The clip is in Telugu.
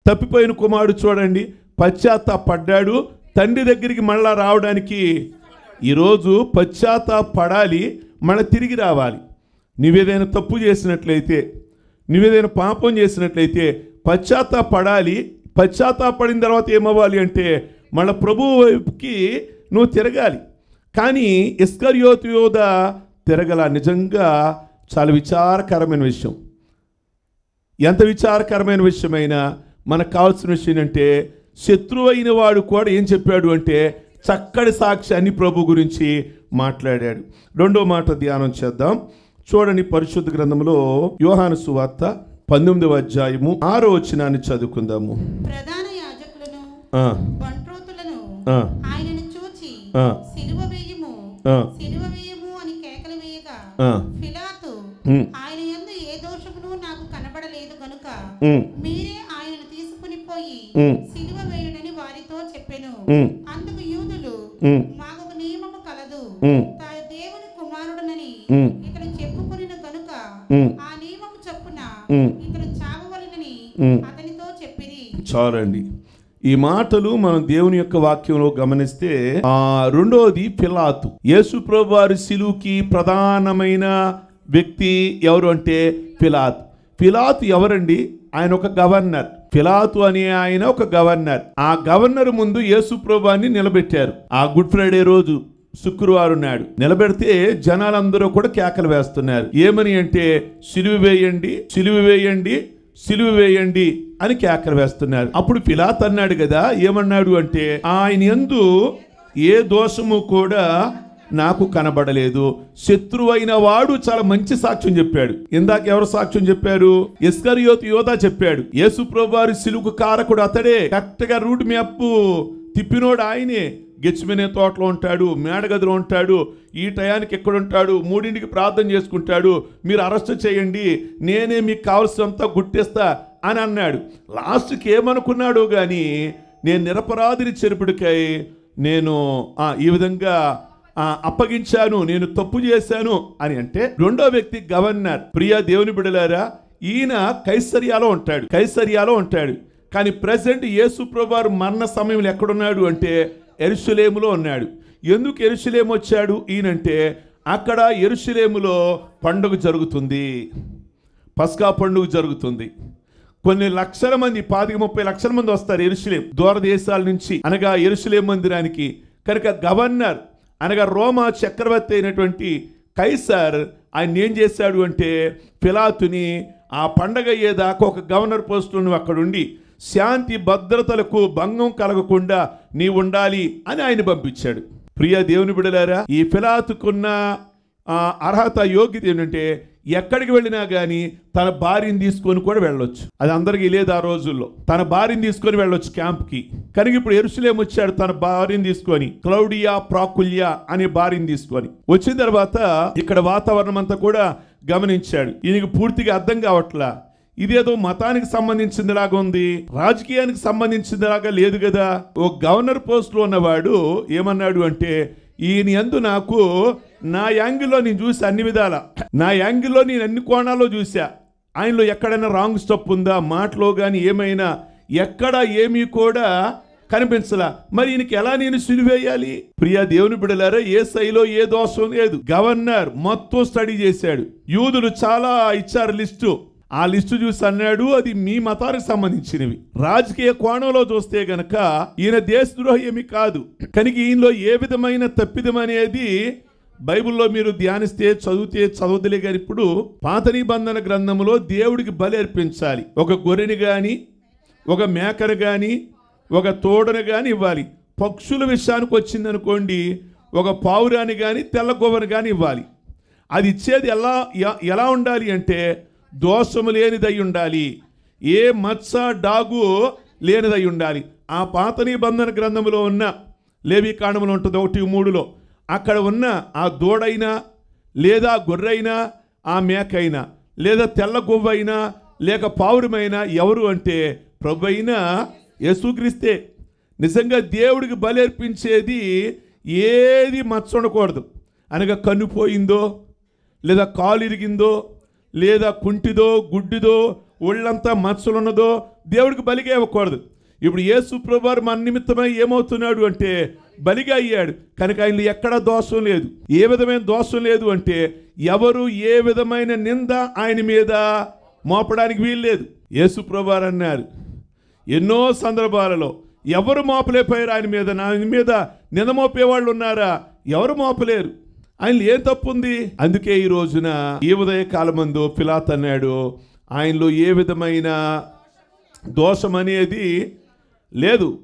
తప్పిపోయిన కుమారుడు చూడండి, పశ్చాత్తాపడ్డాడు, తండ్రి దగ్గరికి మళ్ళా రావడానికి. ఈరోజు పశ్చాత్తాపడాలి, మళ్ళీ తిరిగి రావాలి. నువ్వేదైనా తప్పు చేసినట్లయితే, నువ్వేదైనా పాపం చేసినట్లయితే పశ్చాత్తాపడాలి. పశ్చాత్తాపడిన తర్వాత ఏమవ్వాలి అంటే మళ్ళీ ప్రభువు వైపుకి నువ్వు తిరగాలి. కానీ ఇస్కరియోతు యోధ తిరగల. నిజంగా చాలా విచారకరమైన విషయం. ఎంత విచారకరమైన విషయమైనా మనకు కావాల్సిన విషయం అంటే, శత్రువు అయిన వాడు కూడా ఏం చెప్పాడు అంటే చక్కటి సాక్ష్యాన్ని ప్రభు గురించి మాట్లాడాడు. రెండో మాట ధ్యానం చేద్దాం. చూడండి, పరిశుద్ధ గ్రంథంలో యోహాను సువార్త 19వ అధ్యాయము 6వ వచనాన్ని చదువుకుందాము. ప్రధాన యాజకులను బంట్రోతులను ఆయనను చూచి సిలువ వేయము సిలువ వేయము అని కేకలు వేయగా, పిలాతు ఆయన యందు ఏ దోషమును నాకు కనబడలేదు గనుక మీరే ఆయనను తీసుకుని పోయి సిలువ వేయుడని వారితో చెప్పెను. అందుకు యూదులు, మాకు నియమము కలదు, దేవుని కుమారుడనని ఇతడు చెప్పుకొనిన గనుక ఆ నియమము చొప్పున ఇతడు చావవలెనని అతనితో చెప్పిరి. చాలండి, ఈ మాటలు మనం దేవుని యొక్క వాక్యంలో గమనిస్తే, రెండోది పిలాతు. యేసు ప్రభువు వారి సిలువుకి ప్రధానమైన వ్యక్తి ఎవరు అంటే పిలాతు. పిలాతు ఎవరండి? ఆయన ఒక గవర్నర్. పిలాతు అనే ఆయన ఒక గవర్నర్. ఆ గవర్నర్ ముందు యేసు ప్రభువుని నిలబెట్టారు. ఆ గుడ్ ఫ్రైడే రోజు శుక్రవారం నాడు నిలబెడితే జనాలందరూ కూడా కేకలు వేస్తున్నారు. ఏమని అంటే, సిలువ వేయండి, సిలువ వేయండి, సిలువ వేయండి అని కేకలు వేస్తున్నారు. అప్పుడు పిలాతు అన్నాడు కదా, ఏమన్నాడు అంటే, ఆయన యందు ఏ దోషము కూడా నాకు కనబడలేదు. శత్రువైన వాడు చాలా మంచి సాక్ష్యం చెప్పాడు. ఇందాక ఎవరు సాక్ష్యం చెప్పారు? ఇస్కరియోతు యోధ చెప్పాడు. యేసు ప్రభువారి సిలువుకు కారకుడు అతడే. కరెక్ట్ గా రూట్ మ్యాప్ తిప్పినోడు ఆయనే. గెచ్చిమెనే తోటలో ఉంటాడు, మేడగదిలో ఉంటాడు, ఈ టయానికి ఎక్కడ ఉంటాడు, 3ంటికి ప్రార్థన చేసుకుంటాడు, మీరు అరెస్ట్ చేయండి, నేనే మీకు కావాల్సినంత గుర్తిస్తా అని అన్నాడు. లాస్ట్కి ఏమనుకున్నాడు కానీ, నేను నిరపరాధిని చెరుపుడికై నేను ఈ విధంగా అప్పగించాను, నేను తప్పు చేశాను అని అంటే, రెండో వ్యక్తి గవర్నర్. ప్రియ దేవుని బిడ్డలారా, ఈయన కైసరియాలో ఉంటాడు. కానీ ప్రెసెంట్ యేసు ప్రభువారు మరణ సమయంలో ఎక్కడున్నాడు అంటే యెరూషలేములో ఉన్నాడు. ఎందుకు యెరూషలేము వచ్చాడు ఈయనంటే, అక్కడ యెరూషలేములో పండుగ జరుగుతుంది, పస్కా పండుగ జరుగుతుంది. కొన్ని లక్షల మంది, 25-30 లక్షల మంది వస్తారు యెరూషలేం దూర దేశాల నుంచి, అనగా యెరూషలేం మందిరానికి. కనుక గవర్నర్ అనగా రోమా చక్రవర్తి అయినటువంటి కైసర్ ఆయన ఏం చేశాడు అంటే, పిలాతుని ఆ పండగ అయ్యేదాకా ఒక గవర్నర్ పోస్టులో నువ్వు అక్కడ ఉండి శాంతి భద్రతలకు భంగం కలగకుండా నీ ఉండాలి అని ఆయన పంపించాడు. ప్రియ దేవుని బిడ్డలారా, ఈ పిలాతుకున్న అర్హత, యోగ్యత ఏంటంటే ఎక్కడికి వెళ్ళినా కానీ తన భార్యను తీసుకొని కూడా వెళ్ళొచ్చు. అది అందరికీ లేదు ఆ రోజుల్లో. తన భార్యను తీసుకొని వెళ్ళొచ్చు క్యాంప్కి. కనుక ఇప్పుడు యెరూషలేము వచ్చాడు తన భార్యను తీసుకొని, క్లౌడియా ప్రాకుల్యా అనే భార్యను తీసుకొని. వచ్చిన తర్వాత ఇక్కడ వాతావరణం అంతా కూడా గమనించాడు. ఈయనకి పూర్తిగా అర్థం కావట్లా. ఇదేదో మతానికి సంబంధించిందిలాగా ఉంది, రాజకీయానికి సంబంధించిందిలాగా లేదు కదా. ఓ గవర్నర్ పోస్ట్లో ఉన్నవాడు ఏమన్నాడు అంటే, ఈయన యందు నాకు నా యాంగిల్లో నేను చూసా, అన్ని విధాల నా యాంగిల్లో నేను అన్ని కోణాల్లో చూసా. ఆయనలో ఎక్కడైనా రాంగ్ స్టెప్ ఉందా, మాటలో కానీ ఏమైనా ఎక్కడ ఏమీ కూడా కనిపించలా. మరి ఈయనకి ఎలా నేను సిలువేయాలి? ప్రియ దేవుని బిడ్డలారా, ఏ శైలో ఏ దోషం లేదు. గవర్నర్ మొత్తం స్టడీ చేశాడు. యూదులు చాలా ఇచ్చారు లిస్టు. ఆ లిస్టు చూసి అన్నాడు, అది మీ మతానికి సంబంధించినవి. రాజకీయ కోణంలో చూస్తే గనక ఈయన దేశద్రోహి ఏమి కాదు. కనుక ఈయనలో ఏ విధమైన తప్పిదం అనేది బైబిల్లో మీరు ధ్యానిస్తే చదువుతలే కానీ, ఇప్పుడు పాత నిబంధన గ్రంథంలో దేవుడికి బలి అర్పించాలి. ఒక గొర్రెని కానీ, ఒక మేకను కానీ, ఒక తోడను కానీ ఇవ్వాలి. పక్షుల విషయానికి వచ్చిందనుకోండి, ఒక పావురాని కానీ తెల్ల గొవ్వను కానీ ఇవ్వాలి. అది ఇచ్చేది ఎలా ఉండాలి అంటే దోషము లేనిదై ఉండాలి, ఏ మత్స డాగు లేనిదై ఉండాలి. ఆ పాత నిబంధన గ్రంథంలో ఉన్న లేవీకాండంలో ఉంటుంది 1:3లో, అక్కడ ఉన్న ఆ దూడైనా లేదా గొర్రెైనా ఆ మేకైనా లేదా తెల్ల గొవ్వైనా లేక పావురమైనా ఎవరు అంటే ప్రభు అయిన యేసుక్రీస్తే. నిజంగా దేవుడికి బలి అర్పించేది ఏది మచ్చ ఉండకూడదు. అనగా కన్ను పోయిందో లేదా కాలు ఇరిగిందో లేదా కుంటిదో గుడ్డిదో ఒళ్ళంతా మచ్చలు ఉన్నదో దేవుడికి బలిగా ఇవ్వకూడదు. ఇప్పుడు యేసు ప్రభువారు మన నిమిత్తమై ఏమవుతున్నాడు అంటే బలిగా అయ్యాడు కనుక ఆయనలో ఎక్కడ దోషం లేదు. ఏ విధమైన దోషం లేదు అంటే ఎవరు ఏ విధమైన నింద ఆయన మీద మోపడానికి వీల్లేదు. యేసు ప్రభువారు అన్నారు ఎన్నో సందర్భాలలో ఎవరు మోపలేకపోయారు ఆయన మీద. నా మీద నింద మోపేవాళ్ళు ఉన్నారా? ఎవరు మోపలేరు. ఆయనలో ఏం తప్పు ఉంది? అందుకే ఈ రోజున ఈ ఉదయ కాలమందు పిలాతు అన్నాడు ఆయనలో ఏ విధమైన దోషం అనేది లేదు.